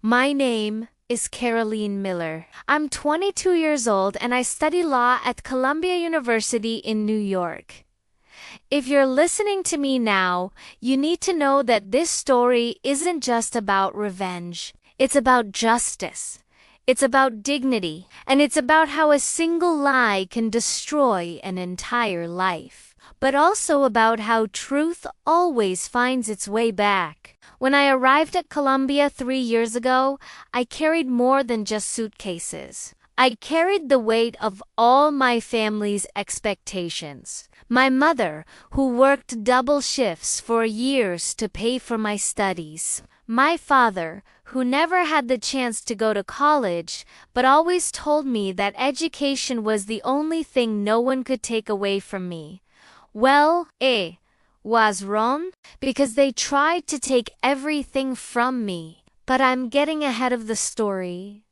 My name is Karoline Miller. I'm 22 years old and I study law at Columbia University in New York. If you're listening to me now, you need to know that this story isn't just about revenge. It's about justice. It's about dignity. And it's about how a single lie can destroy an entire life. But also about how truth always finds its way back. When I arrived at Columbia 3 years ago, I carried more than just suitcases. I carried the weight of all my family's expectations. My mother, who worked double shifts for years to pay for my studies. My father, who never had the chance to go to college, but always told me that education was the only thing no one could take away from me. Well, was wrong, because they tried to take everything from me. But I'm getting ahead of the story.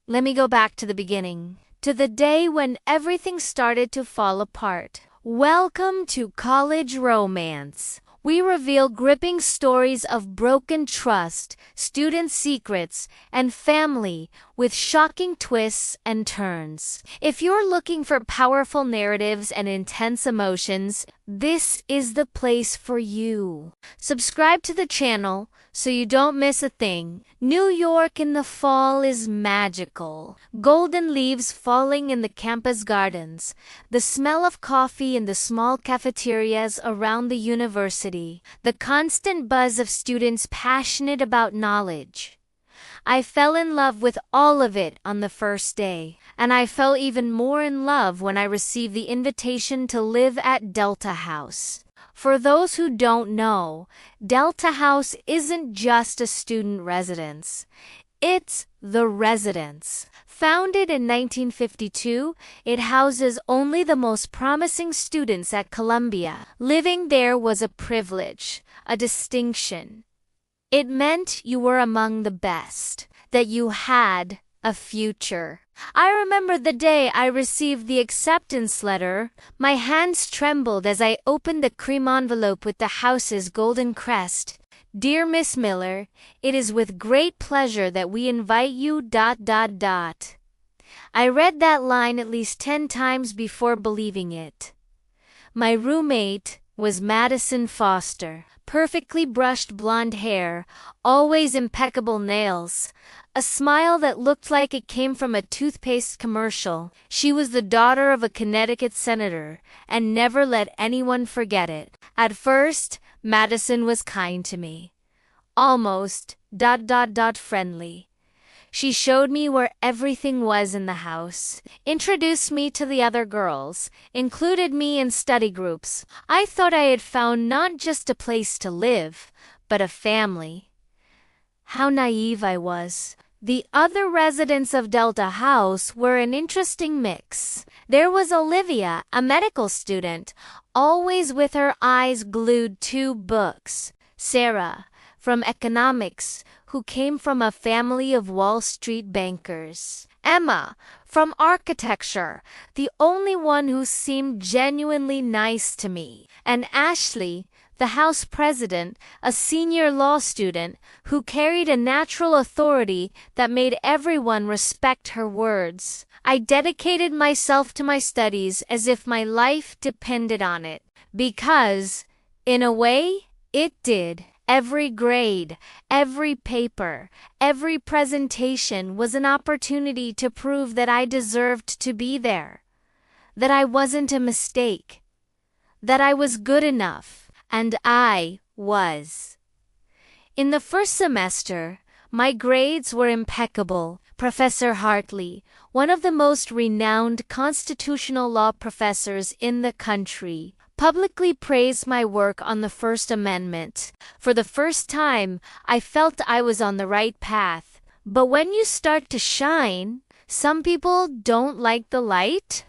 Let me go back to the beginning, to the day when everything started to fall apart. Welcome to College Romance. We reveal gripping stories of broken trust, student secrets, and family with shocking twists and turns. If you're looking for powerful narratives and intense emotions, this is the place for you. Subscribe to the channel so you don't miss a thing. New York in the fall is magical. Golden leaves falling in the campus gardens, the smell of coffee in the small cafeterias around the university, the constant buzz of students passionate about knowledge. I fell in love with all of it on the first day, and I fell even more in love when I received the invitation to live at Delta House. For those who don't know, Delta House isn't just a student residence. It's the residence. Founded in 1952, it houses only the most promising students at Columbia. Living there was a privilege, a distinction. It meant you were among the best, that you had a future. I remember the day I received the acceptance letter. My hands trembled as I opened the cream envelope with the house's golden crest. Dear Miss Miller, it is with great pleasure that we invite you. I read that line at least 10 times before believing it. My roommate was Madison Foster. Perfectly brushed blonde hair, always impeccable nails, a smile that looked like it came from a toothpaste commercial. She was the daughter of a Connecticut senator, and never let anyone forget it. At first, Madison was kind to me. Almost, friendly. She showed me where everything was in the house, introduced me to the other girls, included me in study groups. I thought I had found not just a place to live, but a family. How naive I was. The other residents of Delta House were an interesting mix. There was Olivia, a medical student, always with her eyes glued to books. Sarah, from economics, who came from a family of Wall Street bankers. Emma, from architecture, the only one who seemed genuinely nice to me. And Ashley, the house president, a senior law student, who carried a natural authority that made everyone respect her words. I dedicated myself to my studies as if my life depended on it. Because, in a way, it did. Every grade, every paper, every presentation was an opportunity to prove that I deserved to be there, that I wasn't a mistake, that I was good enough, and I was. In the first semester, my grades were impeccable. Professor Hartley, one of the most renowned constitutional law professors in the country, publicly praised my work on the First Amendment. For the first time, I felt I was on the right path. But when you start to shine, some people don't like the light.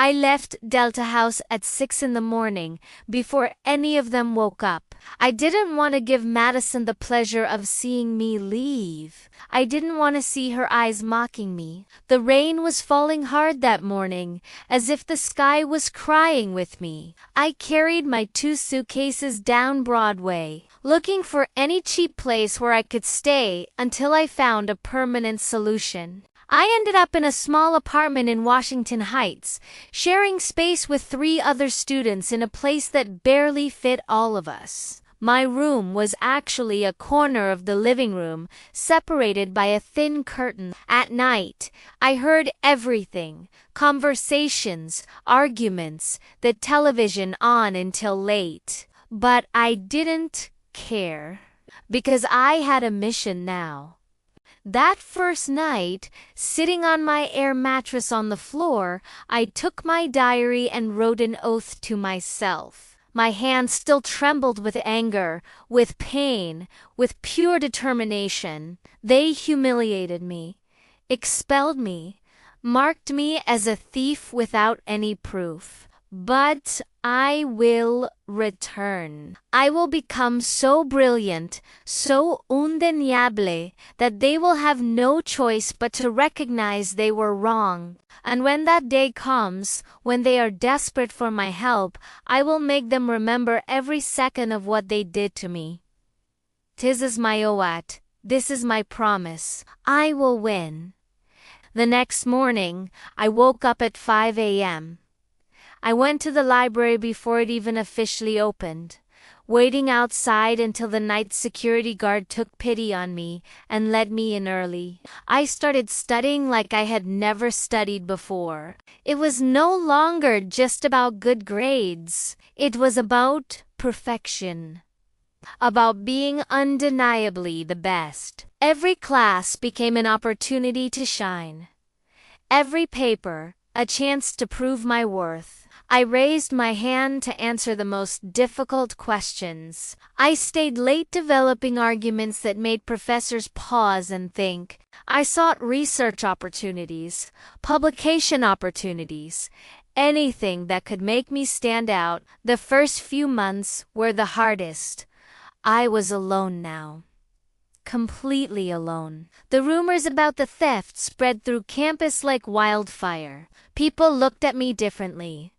I left Delta House at 6 in the morning, before any of them woke up. I didn't want to give Madison the pleasure of seeing me leave. I didn't want to see her eyes mocking me. The rain was falling hard that morning, as if the sky was crying with me. I carried my 2 suitcases down Broadway, looking for any cheap place where I could stay until I found a permanent solution. I ended up in a small apartment in Washington Heights, sharing space with 3 other students in a place that barely fit all of us. My room was actually a corner of the living room, separated by a thin curtain. At night, I heard everything: conversations, arguments, the television on until late. But I didn't care, because I had a mission now. That first night, sitting on my air mattress on the floor, I took my diary and wrote an oath to myself. My hand still trembled with anger, with pain, with pure determination. They humiliated me, expelled me, marked me as a thief without any proof. But I will return. I will become so brilliant, so undeniable, that they will have no choice but to recognize they were wrong. And when that day comes, when they are desperate for my help, I will make them remember every second of what they did to me. This is my oath. This is my promise. I will win. The next morning, I woke up at 5 a.m. I went to the library before it even officially opened, waiting outside until the night security guard took pity on me and let me in early. I started studying like I had never studied before. It was no longer just about good grades. It was about perfection, about being undeniably the best. Every class became an opportunity to shine. Every paper, a chance to prove my worth. I raised my hand to answer the most difficult questions. I stayed late developing arguments that made professors pause and think. I sought research opportunities, publication opportunities, anything that could make me stand out. The first few months were the hardest. I was alone now. Completely alone. The rumors about the theft spread through campus like wildfire. People looked at me differently.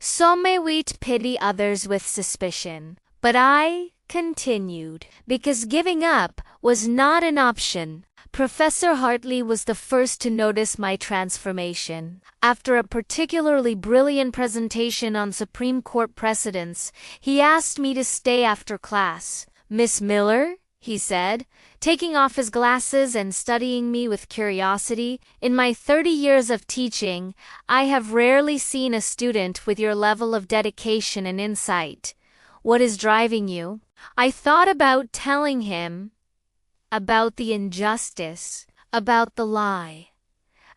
Some may pity others with suspicion, but I continued, because giving up was not an option. Professor Hartley was the first to notice my transformation. After a particularly brilliant presentation on Supreme Court precedents, he asked me to stay after class. "Miss Miller," he said, taking off his glasses and studying me with curiosity, "in my 30 years of teaching, I have rarely seen a student with your level of dedication and insight. What is driving you?" I thought about telling him about the injustice, about the lie,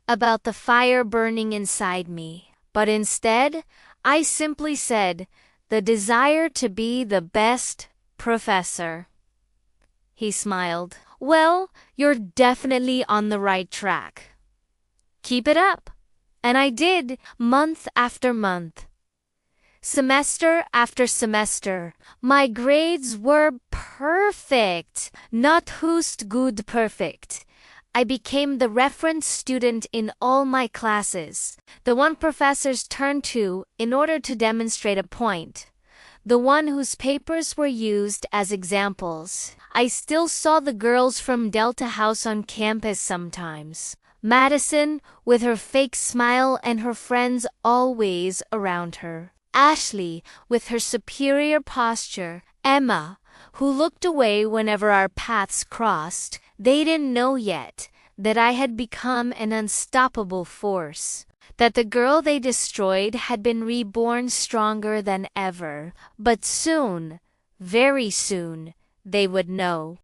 about the fire burning inside me. But instead, I simply said, "The desire to be the best professor." He smiled. "Well, you're definitely on the right track. Keep it up." And I did, month after month, semester after semester. My grades were perfect, not just good perfect. I became the reference student in all my classes, the one professors turned to in order to demonstrate a point, the one whose papers were used as examples. I still saw the girls from Delta House on campus sometimes. Madison, with her fake smile and her friends always around her. Ashley, with her superior posture. Emma, who looked away whenever our paths crossed. They didn't know yet that I had become an unstoppable force, that the girl they destroyed had been reborn stronger than ever. But soon, very soon, they would know.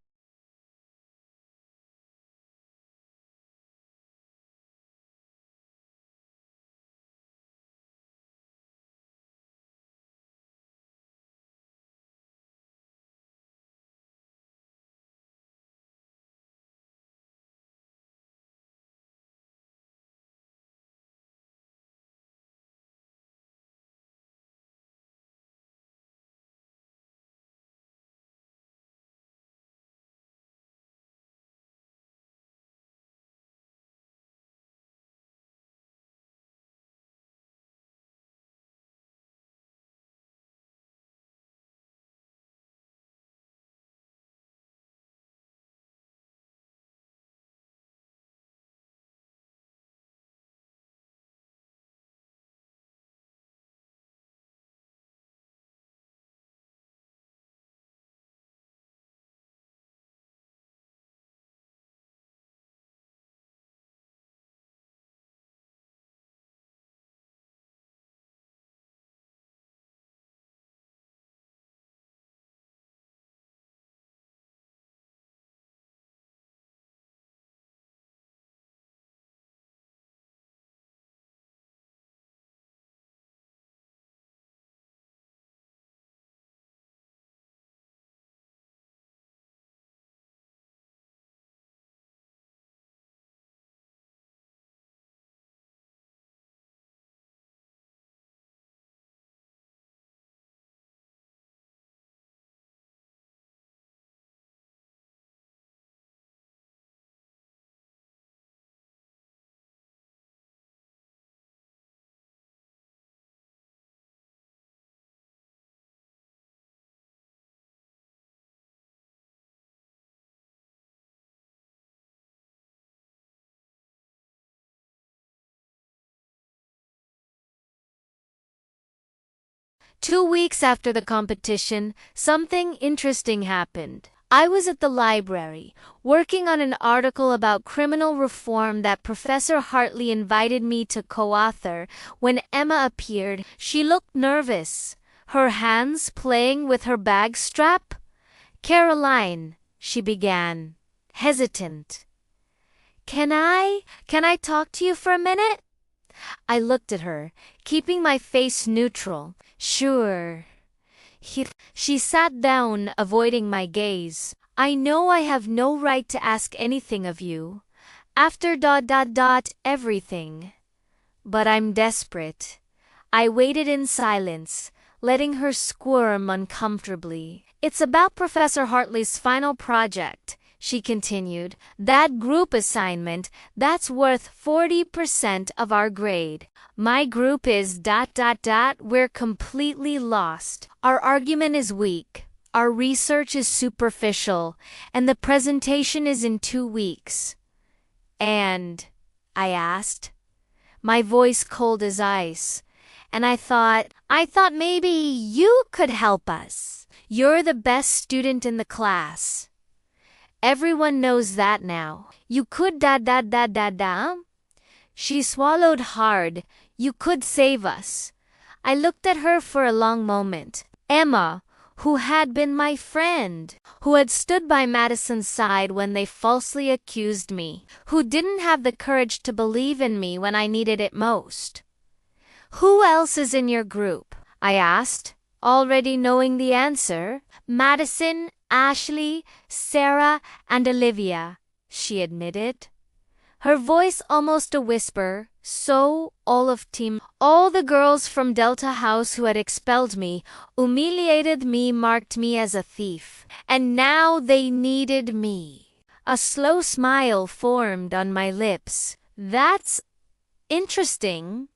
2 weeks after the competition, something interesting happened. I was at the library, working on an article about criminal reform that Professor Hartley invited me to co-author, when Emma appeared. She looked nervous, her hands playing with her bag strap. "Karoline," she began, hesitant. Can I talk to you for a minute?" I looked at her, keeping my face neutral. "Sure." She sat down, avoiding my gaze. "I know I have no right to ask anything of you, after everything. But I'm desperate." I waited in silence, letting her squirm uncomfortably. "It's about Professor Hartley's final project," she continued. "That group assignment, that's worth 40% of our grade. My group is ... We're completely lost. Our argument is weak. Our research is superficial. And the presentation is in 2 weeks. And?" I asked, my voice cold as ice. "And I thought maybe you could help us. You're the best student in the class. Everyone knows that now. You could She swallowed hard. "You could save us." I looked at her for a long moment. Emma, who had been my friend, who had stood by Madison's side when they falsely accused me, who didn't have the courage to believe in me when I needed it most. "Who else is in your group?" I asked, already knowing the answer. "Madison, Ashley, Sarah, and Olivia," she admitted, her voice almost a whisper. "So, all the girls from Delta House who had expelled me, humiliated me, marked me as a thief. And now they needed me." A slow smile formed on my lips. "That's interesting."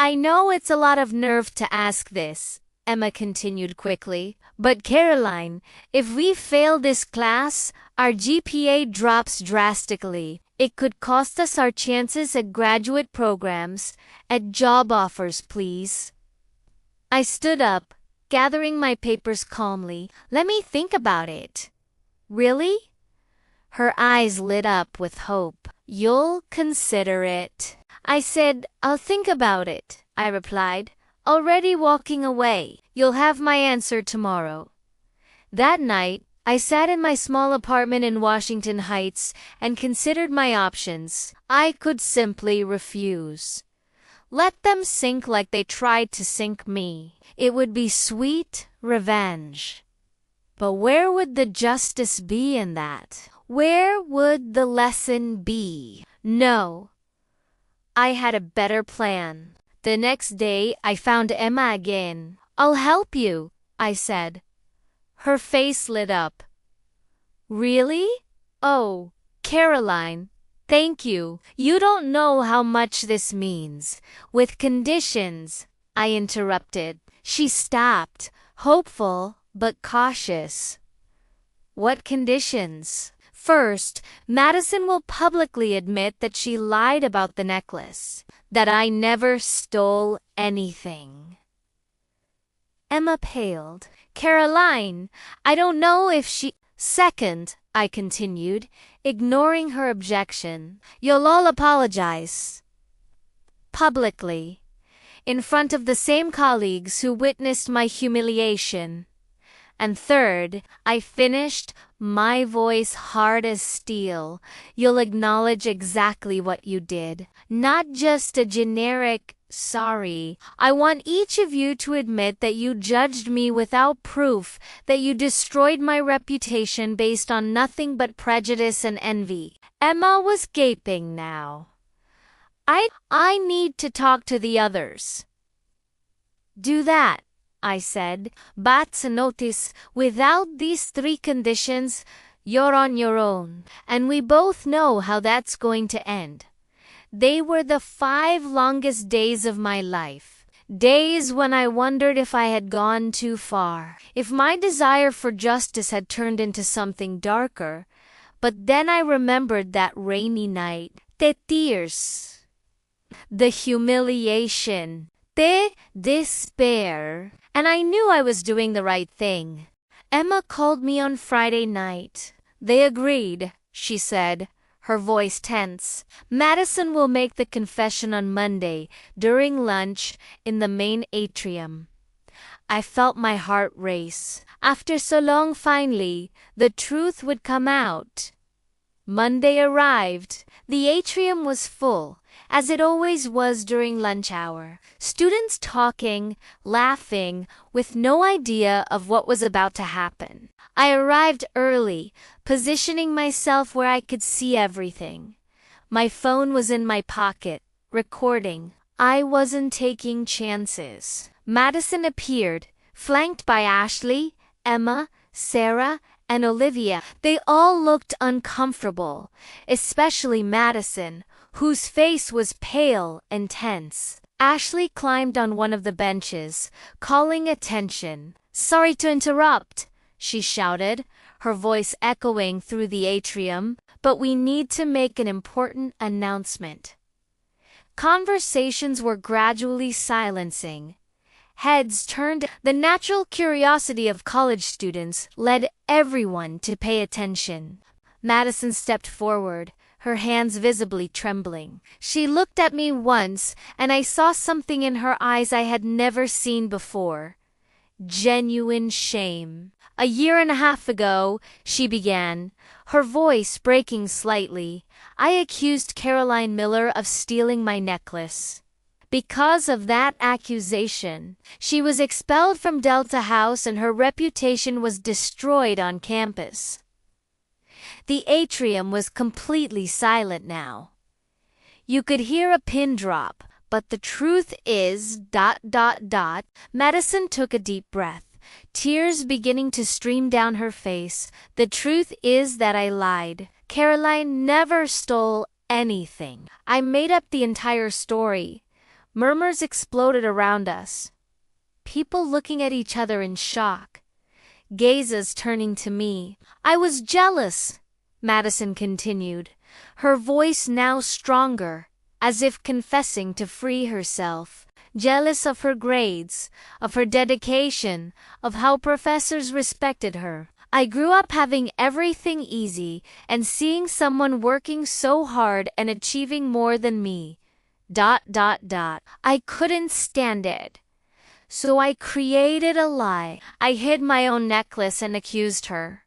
"I know it's a lot of nerve to ask this," Emma continued quickly, "but Karoline, if we fail this class, our GPA drops drastically. It could cost us our chances at graduate programs, at job offers, please." I stood up, gathering my papers calmly. "Let me think about it." "Really?" Her eyes lit up with hope. "You'll consider it?" I said. "I'll think about it," I replied, already walking away. "You'll have my answer tomorrow." That night, I sat in my small apartment in Washington Heights and considered my options. I could simply refuse. Let them sink like they tried to sink me. It would be sweet revenge. But where would the justice be in that? Where would the lesson be? No. I had a better plan. The next day, I found Emma again. "I'll help you," I said. Her face lit up. "Really? Oh, Karoline, thank you. You don't know how much this means." "With conditions," I interrupted. She stopped, hopeful but cautious. "What conditions?" "First, Madison will publicly admit that she lied about the necklace, that I never stole anything." Emma paled. "Karoline, I don't know if she—" "Second," I continued, ignoring her objection, "you'll all apologize. Publicly. In front of the same colleagues who witnessed my humiliation. And third," I finished, my voice hard as steel, "you'll acknowledge exactly what you did. Not just a generic sorry. I want each of you to admit that you judged me without proof, that you destroyed my reputation based on nothing but prejudice and envy." Emma was gaping now. I need to talk to the others." "Do that," I said, "but notice, without these 3 conditions, you're on your own. And we both know how that's going to end." They were the 5 longest days of my life. Days when I wondered if I had gone too far, if my desire for justice had turned into something darker. But then I remembered that rainy night. The tears, the humiliation, the despair, and I knew I was doing the right thing. Emma called me on Friday night. They agreed, she said, her voice tense. Madison will make the confession on Monday, during lunch, in the main atrium. I felt my heart race. After so long, finally, the truth would come out. Monday arrived. The atrium was full, as it always was during lunch hour. Students talking, laughing, with no idea of what was about to happen. I arrived early, positioning myself where I could see everything. My phone was in my pocket, recording. I wasn't taking chances. Madison appeared, flanked by Ashley, Emma, Sarah, and Olivia. They all looked uncomfortable, especially Madison, whose face was pale and tense. Ashley climbed on one of the benches, calling attention. "Sorry to interrupt," she shouted, her voice echoing through the atrium, "but we need to make an important announcement." Conversations were gradually silencing. Heads turned. The natural curiosity of college students led everyone to pay attention. Madison stepped forward, her hands visibly trembling. She looked at me once, and I saw something in her eyes I had never seen before. Genuine shame. "A year and a half ago," she began, her voice breaking slightly, "I accused Karoline Miller of stealing my necklace. Because of that accusation, she was expelled from Delta House and her reputation was destroyed on campus." The atrium was completely silent now. You could hear a pin drop, but the truth is... Madison took a deep breath, tears beginning to stream down her face. "The truth is that I lied. Karoline never stole anything. I made up the entire story." Murmurs exploded around us. People looking at each other in shock. Gazes turning to me. "I was jealous," Madison continued, her voice now stronger, as if confessing to free herself. "Jealous of her grades, of her dedication, of how professors respected her. I grew up having everything easy and seeing someone working so hard and achieving more than me. I couldn't stand it. So I created a lie. I hid my own necklace and accused her.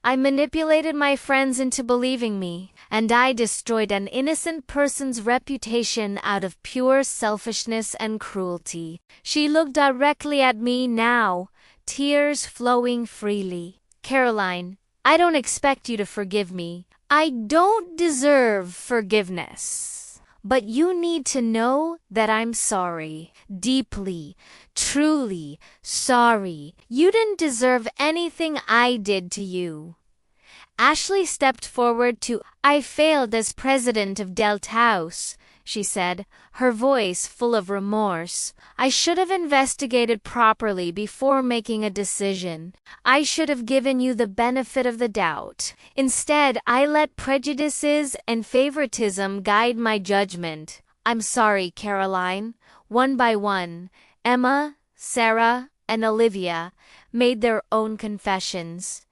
I manipulated my friends into believing me, and I destroyed an innocent person's reputation out of pure selfishness and cruelty." She looked directly at me now, tears flowing freely. "Karoline, I don't expect you to forgive me. I don't deserve forgiveness. But you need to know that I'm sorry. Deeply, truly sorry. You didn't deserve anything I did to you." Ashley stepped forward to, "I failed as president of Delta House," she said, her voice full of remorse. "I should have investigated properly before making a decision. I should have given you the benefit of the doubt. Instead, I let prejudices and favoritism guide my judgment. I'm sorry, Karoline." One by one, Emma, Sarah, and Olivia made their own confessions,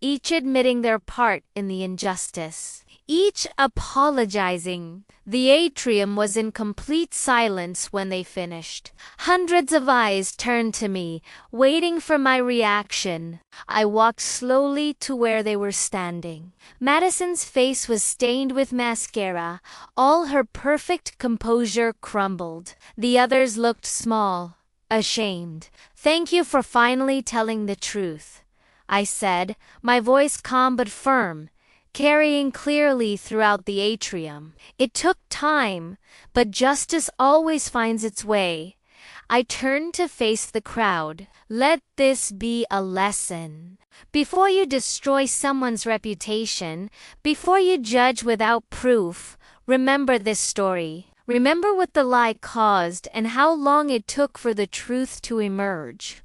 each admitting their part in the injustice, each apologizing. The atrium was in complete silence when they finished. Hundreds of eyes turned to me, waiting for my reaction. I walked slowly to where they were standing. Madison's face was stained with mascara. All her perfect composure crumbled. The others looked small, ashamed. "Thank you for finally telling the truth," I said, my voice calm but firm, carrying clearly throughout the atrium. "It took time, but justice always finds its way." I turned to face the crowd. "Let this be a lesson. Before you destroy someone's reputation, before you judge without proof, remember this story. Remember what the lie caused and how long it took for the truth to emerge."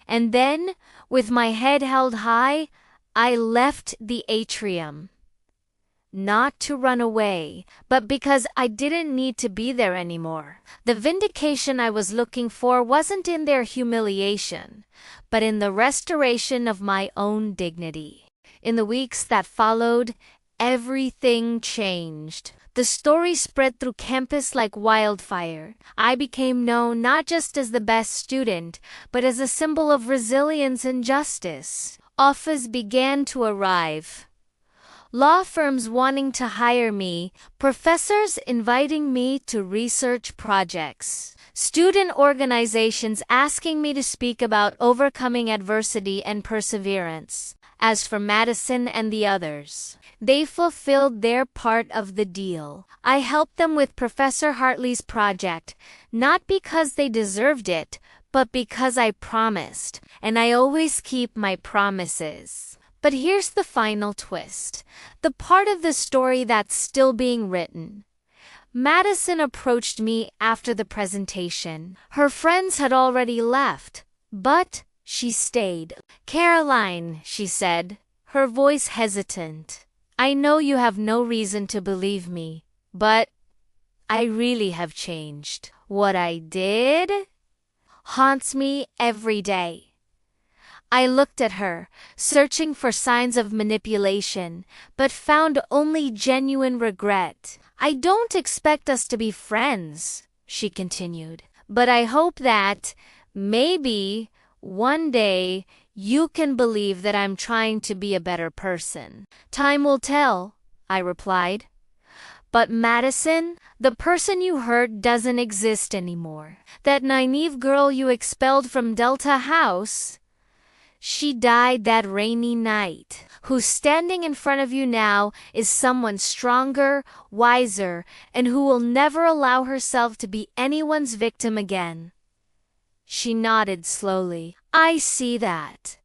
And then, with my head held high, I left the atrium. not to run away, but because I didn't need to be there anymore. The vindication I was looking for wasn't in their humiliation, but in the restoration of my own dignity. In the weeks that followed, everything changed. The story spread through campus like wildfire. I became known not just as the best student, but as a symbol of resilience and justice. Offers began to arrive. Law firms wanting to hire me, professors inviting me to research projects, student organizations asking me to speak about overcoming adversity and perseverance. As for Madison and the others, they fulfilled their part of the deal. I helped them with Professor Hartley's project, not because they deserved it, but because I promised, and I always keep my promises. But here's the final twist, the part of the story that's still being written. Madison approached me after the presentation. Her friends had already left, but she stayed. "Karoline," she said, her voice hesitant, "I know you have no reason to believe me, but I really have changed. What I did haunts me every day." I looked at her, searching for signs of manipulation, but found only genuine regret. "I don't expect us to be friends," she continued, "but I hope that, maybe, one day, you can believe that I'm trying to be a better person." "Time will tell," I replied. "But Madison, the person you hurt doesn't exist anymore. That naive girl you expelled from Delta House, she died that rainy night. Who's standing in front of you now is someone stronger, wiser, and who will never allow herself to be anyone's victim again." She nodded slowly. "I see that.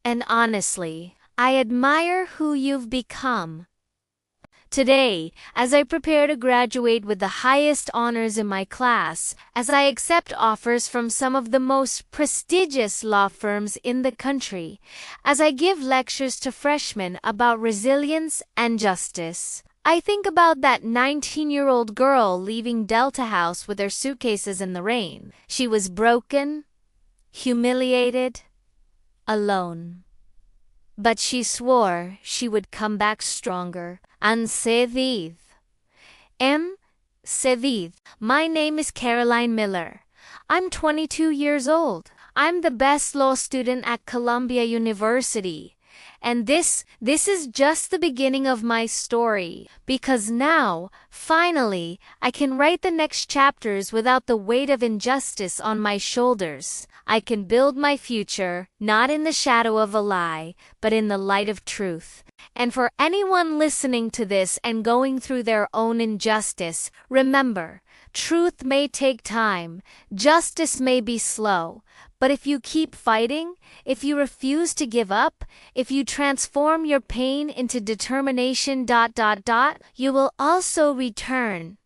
And honestly, I admire who you've become." Today, as I prepare to graduate with the highest honors in my class, as I accept offers from some of the most prestigious law firms in the country, as I give lectures to freshmen about resilience and justice, I think about that 19-year-old girl leaving Delta House with her suitcases in the rain. She was broken, humiliated, alone. But she swore she would come back stronger. Uncedid. Cedid. My name is Karoline Miller. I'm 22 years old. I'm the best law student at Columbia University. And this is just the beginning of my story, because now, finally, I can write the next chapters without the weight of injustice on my shoulders. I can build my future, not in the shadow of a lie, but in the light of truth. And for anyone listening to this and going through their own injustice, remember, truth may take time, justice may be slow, but if you keep fighting, if you refuse to give up, if you transform your pain into determination, you will also return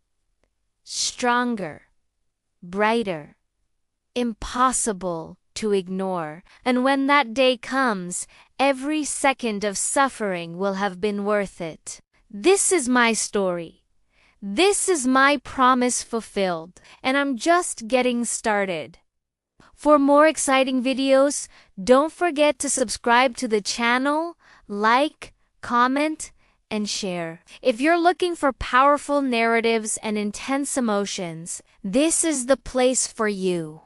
stronger, brighter, impossible to ignore. And when that day comes, every second of suffering will have been worth it. This is my story. This is my promise fulfilled, and I'm just getting started. For more exciting videos, don't forget to subscribe to the channel, like, comment, and share. If you're looking for powerful narratives and intense emotions, this is the place for you.